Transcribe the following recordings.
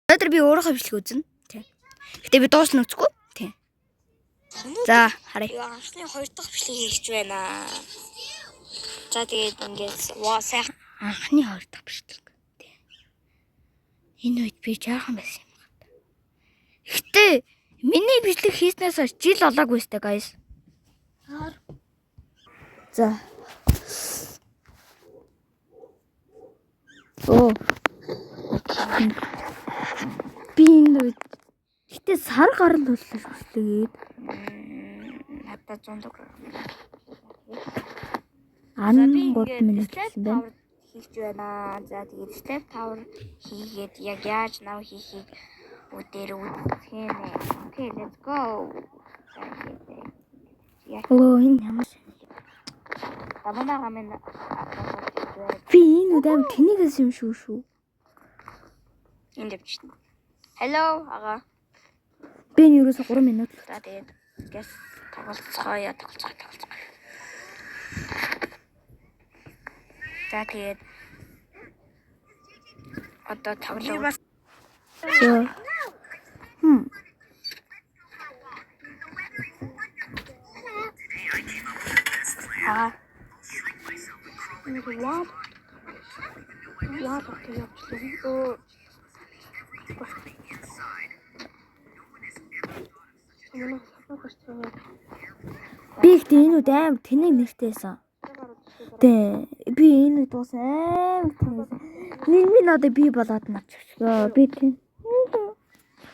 Өнөөдөр би өөрөө бичлэг үзнэ. Тийм. Гэтэ би дуусна үзэхгүй. Тийм. За, харъя. Анхны 2 дахь бичлэг хийж байна. За тэгээд ингээд сайхан Анхны 2 дахь бичлэг. Тийм. Энэ үед би жаахан байсан юм байна. Гэтэ миний бичлэг хийснээс хойш жил болоогүй сте guys. За. Оо. Би энэ үед гэтэ сар гарал боллоо шүлээд. надад 100 төгрөг. Ангууд минь гэсэн байна. Хийж байна. За тэгээд step tower хийгээд яг яаж нав хийхийг өдөр үзэх юм. Okay, let's go. Оо энэ ямар Тамана гамын би энэ үед аим тэнийгээс юм шүү. энд явчихна. Hello ага. Би энэ юуроос 3 минут л. За тэгээд газ тоглоцгоё. За тэгээд одоо тоглоо. За. Аа. Яа тогтож явчихлаа. Би ихтэй энэ үед аим тэнийг нэртэйсэн. Тэ би энэ үед бас аим тэнийсэн. Нэрмийн надад би болоод навчихлаа. Би тийм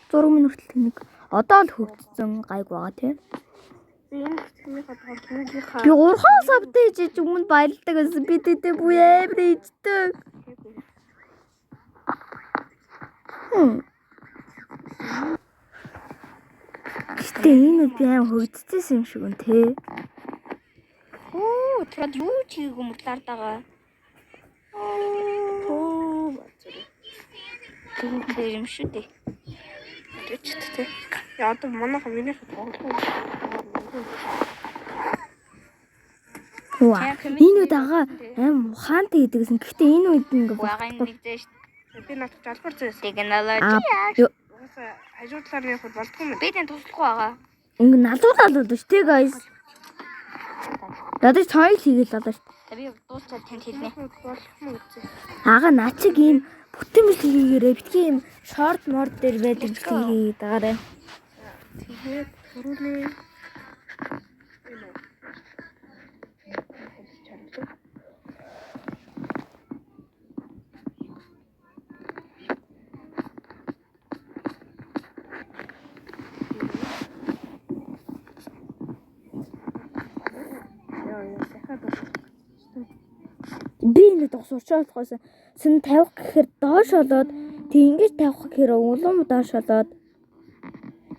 6 минут л тэнийг. Одоо л хөгжсөн гайг байгаа тий. Би энэ тэнийхээ тоглоомынхаа Би 3 савтай хийж өмнө баярлдаг гэсэн би тэдэ буй амар ийждэг. Гэтэ энэ би аим хөгжчихсэн юм шиг үн тий. оо тэгээд юу чийгүү мөрлаардагаа. Оо тэр юм шүү дээ. Тэт. Яа одоо манайха минийх тоглоом. Ваа. Энэ үед ага аим ухаантай гэдэгсэн. Гэтэ энэ үед ингээ Багаан нэг зээш. Би надад жалбар зөөс. Технологи. Хажуудлаар явах болдгүй юм. Би тань туслахгүй байгаа. ингээ налуулаад л шүү дээ guys. Надад соёл хийгээл болоо шүү. Би дуусчаад танд хэлнэ. Ага наачиг ийм бүтэмэл хийгээрээ битгий ийм шорт морд дээр байдаг хийгээд байгаарай. Тэгээд төрүүлээ. Би энэ досуучаад хойсон сэн тавих гэхээр доош болоод тэг ингэж тавих гэхээр улам доош болоод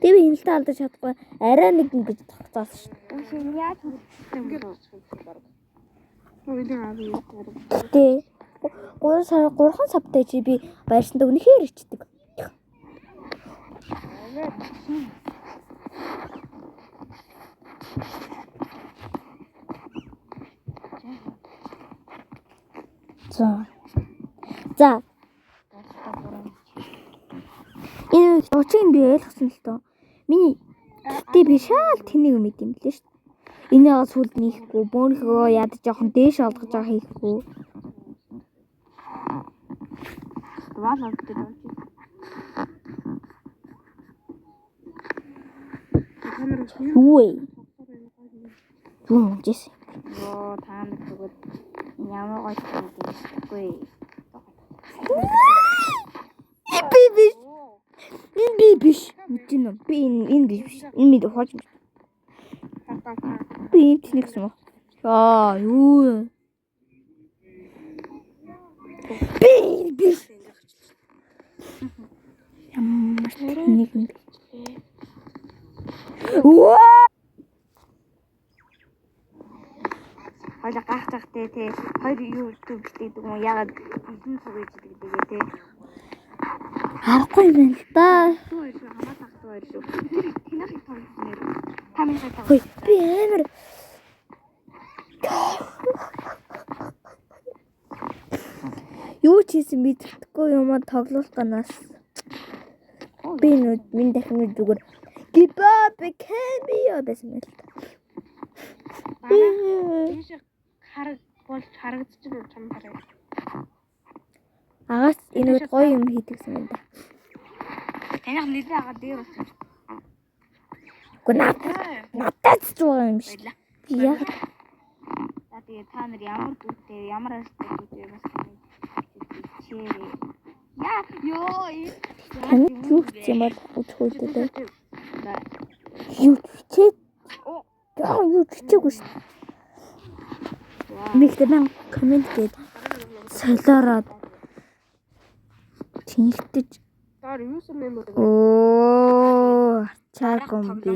тэг би энэ л та алдаж чадахгүй арай нэг ингэж тогтоолсон шүү. Яаж ингэж Тэ 3 савтай чи би баярсандаа үнэхээр ичдэг. За. Энэ очиг би ойлгосон л тоо. Миний гэтээ би шал тэнийг мэд юм лээ шүү. Энийгээ сүлд нийхгүй, бөөнийхөө ядаж жоохон дээш олгож байгаа хийхгүй. Ваа гэдэг. Үгүй. Юу мөчс. Йоо таанд тэгвэл ямар гоё тэггүй. Би биш. Мэдэн үү? Би энэ биш. Энэ мэд хооч. Би энэ тэнийгсэн юм. Аа, юу. Би биш. Ямар нэг юм. Ваа! Хойло гахтахтэй те. Хоёр юу гэдэг юм ягаад эзэн сувэж гэдэг те. Харахгүй юм байна л да. Хоёр шүү хамаа тахтай хоёр шүү. Тэнийхийг тоглосон нэр. Тамийнхаа тоглосон. Хөөе, би амар юу ч хийсэн мэдрэхгүй юмаа тоглуулганаас Би нүд минь дахин зүгээр гибап кэмио байсан мэл. Тийш хараг болж харагдчихна чам хараа. Агаас энэ үед гоё юм хийдэгсэн юм да. Танах нэлээ агаа дээр болсон. Гэхдээ надад ч байгаа юм шиг. Баярлаа. Би яг За тэгээ та нар ямар дүүтэй ямар арстай дүүтэй бас чирээ. Яа ёо танд юу хийх юм бол үзхүүдэд. Юу чий? Яа юу чийггүй шүү. Мэгтэй мен комент гээд солиороод тэнхтэж Даар юусэн юм бэ? оо чаагүй би.